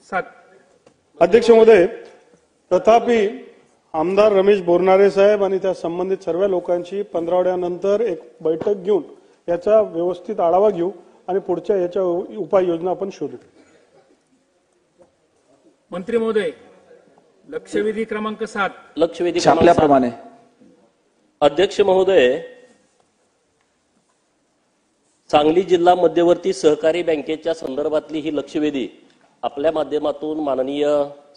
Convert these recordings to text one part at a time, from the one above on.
7. अध्यक्ष महोदय, तथापि आमदार रमेश बोरनारे साहेब आणि त्या संबंधित सर्व लोकांची 15 आठवड्यानंतर एक बैठक घेऊन याचा व्यवस्थित आढावा घेऊ आणि पुढच्या याच्या उपाययोजना आपण शोधू. मंत्री महोदय, लक्षवेधी क्रमांक 7. लक्षवेधी क्रमांक अध्यक्ष महोदय, सांगली जिल्हा मध्यवर्ती सहकारी बँकेच्या संदर्भातली ही लक्षवेधी आपल्या माध्यमातून माननीय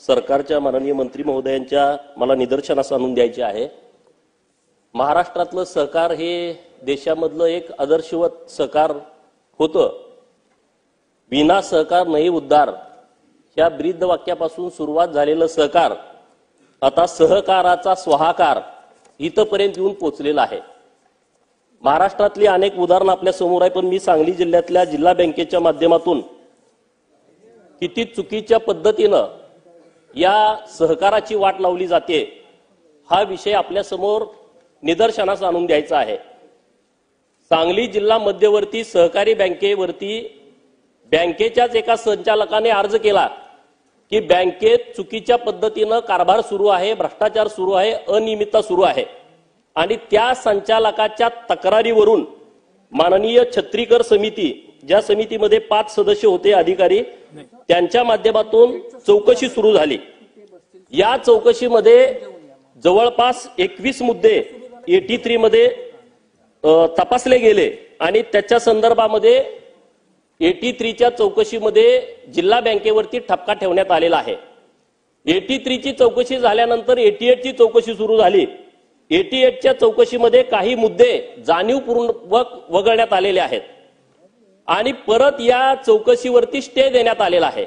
सरकारच्या माननीय मंत्री महोदयांच्या मला निदर्शनास आणून द्यायचे आहे. महाराष्ट्रातलं सहकार हे देशामधलं एक आदर्शवत सहकार होतं. विना सहकार नाही उद्धार ह्या ब्रीद वाक्यापासून सुरुवात झालेलं सहकार आता सहकाराचा स्वाहाकार इथपर्यंत येऊन पोहोचलेला आहे. महाराष्ट्रातली अनेक उदाहरणं आपल्या समोर आहे, पण मी सांगली जिल्ह्यातल्या जिल्हा बँकेच्या माध्यमातून किती चुकीच्या पद्धतीनं या सहकाराची वाट लावली जाते हा विषय आपल्या समोर निदर्शनास आणून द्यायचा आहे. सांगली जिल्हा मध्यवर्ती सहकारी बँकेवरती बँकेच्याच एका संचालकाने अर्ज केला की बँकेत चुकीच्या पद्धतीनं कारभार सुरू आहे, भ्रष्टाचार सुरू आहे, अनियमितता सुरू आहे आणि त्या संचालकाच्या तक्रारीवरून माननीय छत्रीकर समिती, ज्या समितीमध्ये 5 सदस्य होते अधिकारी, त्यांच्या माध्यमातून चौकशी सुरू झाली. या चौकशीमध्ये जवळपास 21 मुद्दे 83 मध्ये तपासले गेले आणि त्याच्या संदर्भामध्ये 83च्या चौकशीमध्ये जिल्हा बँकेवरती ठपका ठेवण्यात आलेला आहे. 83ची चौकशी झाल्यानंतर 88ची चौकशी सुरू झाली. 88च्या चौकशीमध्ये काही मुद्दे जाणीवपूर्वक वगळण्यात आलेले आहेत आणि परत या चौकशीवरती स्टे देण्यात आलेला आहे.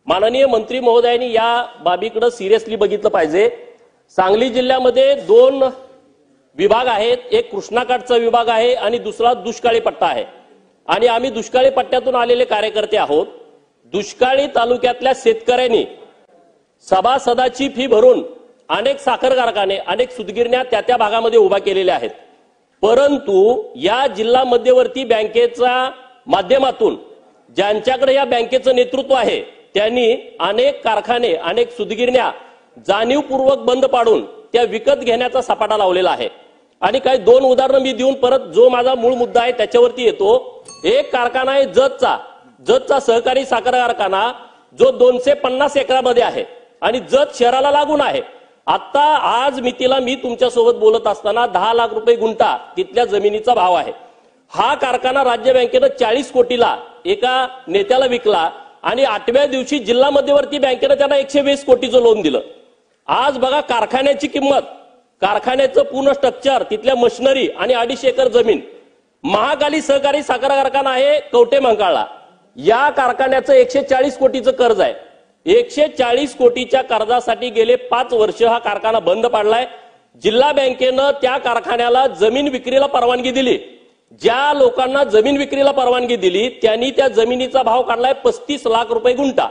माननीय मंत्री महोदयांनी या बाबीकडे सिरियसली बघितलं पाहिजे. सांगली जिल्ह्यामध्ये 2 विभाग आहेत. एक कृष्णाकाठचा विभाग आहे आणि दुसरा दुष्काळी पट्टा आहे आणि आम्ही दुष्काळी पट्ट्यातून आलेले कार्यकर्ते आहोत. दुष्काळी तालुक्यातल्या शेतकऱ्यांनी सभासदाची फी भरून अनेक साखर कारखाने, अनेक सूतगिरण्या त्या भागामध्ये उभा केलेल्या आहेत. परंतु या जिल्हा मध्यवर्ती बँकेच्या माध्यमातून ज्यांच्याकडे या बँकेचं नेतृत्व आहे त्यांनी अनेक कारखाने, अनेक सूतगिरण्या जाणीवपूर्वक बंद पाडून त्या विकत घेण्याचा सपाटा लावलेला आहे. आणि काही 2 उदाहरणं मी देऊन परत जो माझा मूळ मुद्दा आहे त्याच्यावरती येतो. एक कारखाना आहे जतचा सहकारी साखर कारखाना, जो 250 एकरामध्ये आहे आणि जत शहराला लागून आहे. आता आज मितीला मी तुमच्यासोबत बोलत असताना 10 लाख रुपये गुंठा तिथल्या जमिनीचा भाव आहे. हा कारखाना राज्य बँकेनं 40 कोटीला एका नेत्याला विकला आणि 8व्या दिवशी जिल्हा मध्यवर्ती बँकेनं त्यांना 120 कोटीचं लोन दिलं. आज बघा कारखान्याची किंमत, कारखान्याचं पूर्ण स्ट्रक्चर, तिथल्या मशिनरी आणि 250 एकर जमीन. महाकाली सहकारी साखर कारखाना आहे कवटे मंकाळला, या कारखान्याचं 140 कोटीचं कर्ज आहे. 140 कोटीच्या कर्जासाठी गेले 5 वर्ष हा कारखाना बंद पाडलाय. जिल्हा बँकेनं त्या कारखान्याला जमीन विक्रीला परवानगी दिली. ज्या लोकांना जमीन विक्रीला परवानगी दिली त्यांनी त्या जमिनीचा भाव काढलाय 35 लाख रुपये गुंठा.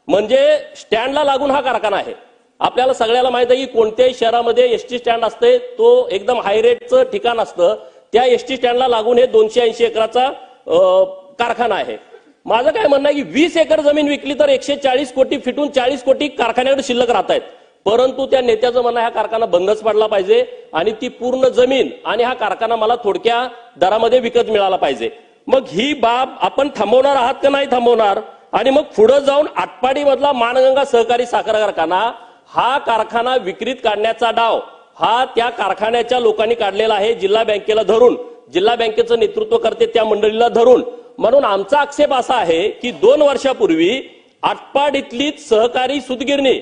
म्हणजे स्टँडला लागून हा कारखाना आहे. आपल्याला सगळ्याला माहित आहे की कोणत्याही शहरामध्ये एसटी स्टँड असते, तो एकदम हाय रेटचं ठिकाण असतं. त्या एसटी स्टँडला लागून हे 280 एकराचा कारखाना आहे. माझं काय म्हणणं आहे की 20 एकर जमीन विकली तर 140 कोटी फिटून 40 कोटी कारखान्याकडे शिल्लक राहत आहेत. परंतु त्या नेत्याचं म्हणणं हा कारखाना बंदच पडला पाहिजे आणि ती पूर्ण जमीन आणि हा कारखाना मला थोडक्या दरामध्ये विकत मिळाला पाहिजे. मग ही बाब आपण थांबवणार आहात का नाही थांबवणार? आणि मग पुढे जाऊन आटपाडी मधला मानगंगा सहकारी साखर कारखाना, हा कारखाना विक्रीत काढण्याचा डाव हा त्या कारखान्याच्या लोकांनी काढलेला आहे, जिल्हा बँकेला धरून, जिल्हा बँकेचं नेतृत्व करते त्या मंडळीला धरून. म्हणून आमचा आक्षेप असा आहे की 2 वर्षापूर्वी आटपाडीतली सहकारी सूतगिरणी,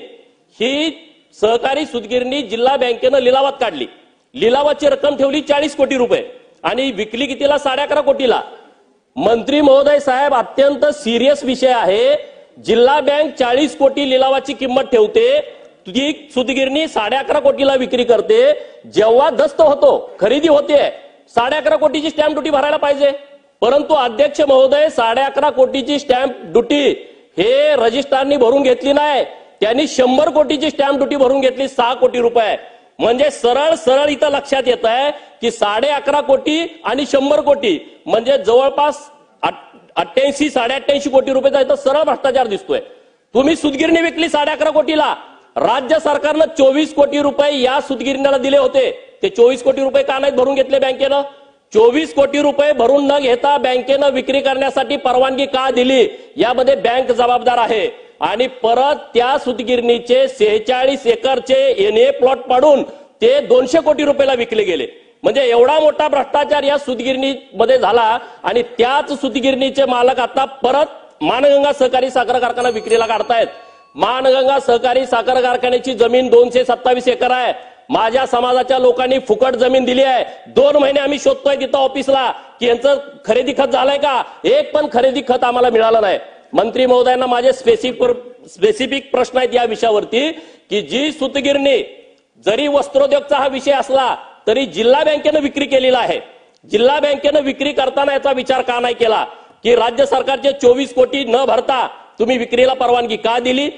ही सहकारी सूतगिरणी जिल्हा बँकेनं लिलावात काढली. लिलावाची रक्कम ठेवली 40 कोटी रुपये आणि विकली कितीला? 11.5 कोटीला. मंत्री महोदय साहेब, अत्यंत सिरियस विषय आहे. जिल्हा बँक 40 कोटी लिलावाची किंमत ठेवते, तुझी सूतगिरणी 11.5 कोटीला विक्री करते. जेव्हा दस्त होतो, खरेदी होते, 11.5 कोटीची स्टॅम्प ड्युटी भरायला पाहिजे. परंतु अध्यक्ष महोदय, 11.5 कोटीची स्टॅम्प ड्युटी हे रजिस्ट्रारनी भरून घेतली नाही, त्यांनी 100 कोटीची स्टॅम्प ड्युटी भरून घेतली, 6 कोटी रुपये. म्हणजे सरळ सरळ इथं लक्षात येत आहे की 11.5 कोटी आणि 100 कोटी म्हणजे जवळपास 88-88 कोटी रुपयाचा इथं सरळ भ्रष्टाचार दिसतोय. तुम्ही सूतगिरणी विकली 11.5 कोटीला. राज्य सरकारनं 24 कोटी रुपये या सूतगिरणीला दिले होते. ते 24 कोटी रुपये का नाहीत भरून घेतले बँकेनं? 24 कोटी रुपये भरून न घेता बँकेनं विक्री करण्यासाठी परवानगी का दिली? यामध्ये बँक जबाबदार आहे. आणि परत त्या सूतगिरणीचे 46 एकरचे एनए प्लॉट पाडून ते 200 कोटी रुपयाला विकले गेले. म्हणजे एवढा मोठा भ्रष्टाचार या सूतगिरणीमध्ये झाला. आणि त्याच सूतगिरणीचे मालक आता परत मानगंगा सहकारी साखर कारखाना विक्रीला काढतायत. मानगंगा सहकारी साखर कारखान्याची जमीन 227 एकर आहे. माझ्या समाजाच्या लोकांनी फुकट जमीन दिली आहे. 2 महिने आम्ही शोधतोय तिथं ऑफिसला की यांचं खरेदी खत झालंय का. एक पण खरेदी खत आम्हाला मिळालं नाही. मंत्री महोदयांना माझे स्पेसिफिक प्रश्न आहेत या विषयावरती की जी सूतगिरणी जरी वस्त्रोद्योगचा हा विषय असला तरी जिल्हा बँकेनं विक्री केलेला आहे. जिल्हा बँकेनं विक्री करताना याचा विचार का नाही केला की राज्य सरकारचे 24 कोटी न भरता तुम्ही विक्रीला परवानगी का दिली?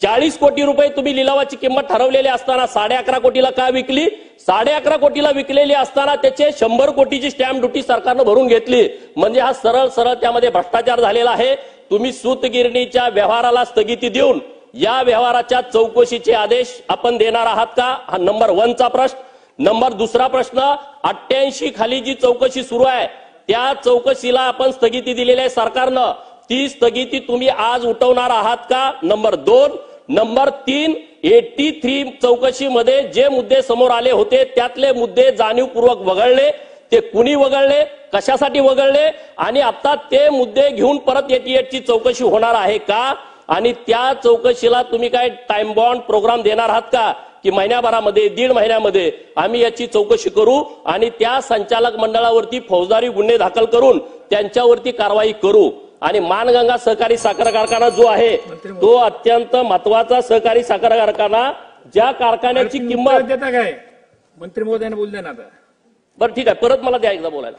40 कोटी रुपये तुम्ही लिलावाची किंमत ठरवलेली असताना 11.5 कोटीला का विकली? 11.5 कोटीला विकलेली असताना त्याचे 100 कोटीची स्टॅम्प ड्युटी सरकारनं भरून घेतली. म्हणजे हा सरळ त्यामध्ये भ्रष्टाचार झालेला आहे. तुम्ही सूतगिरणीच्या व्यवहाराला स्थगिती देऊन या व्यवहाराच्या चौकशीचे आदेश आपण देणार आहात का? हा नंबर 1 चा प्रश्न. नंबर 2 प्रश्न, 88 खाली जी चौकशी सुरू आहे त्या चौकशीला आपण स्थगिती दिलेली आहे सरकारनं. ती स्थगिती तुम्ही आज उठवणार आहात का? नंबर 2. नंबर 3, 83 चौकशीमध्ये जे मुद्दे समोर आले होते त्यातले मुद्दे जाणीवपूर्वक वगळले. ते कुणी वगळले, कशासाठी वगळले आणि आता ते मुद्दे घेऊन परत 88ची चौकशी होणार आहे का? आणि त्या चौकशीला तुम्ही काय टाइम बॉन्ड प्रोग्राम देणार आहात का की महिन्याभरामध्ये 1.5 महिन्यामध्ये आम्ही याची चौकशी करू आणि त्या संचालक मंडळावरती फौजदारी गुन्हे दाखल करून त्यांच्यावरती कारवाई करू. आणि मानगंगा सहकारी साखर कारखाना जो आहे तो अत्यंत महत्वाचा सहकारी साखर कारखाना, ज्या कारखान्याची किंमत देता काय मंत्री महोदयाने बोलले ना आता. बरं ठीक आहे, परत मला द्या एकदा बोलायला.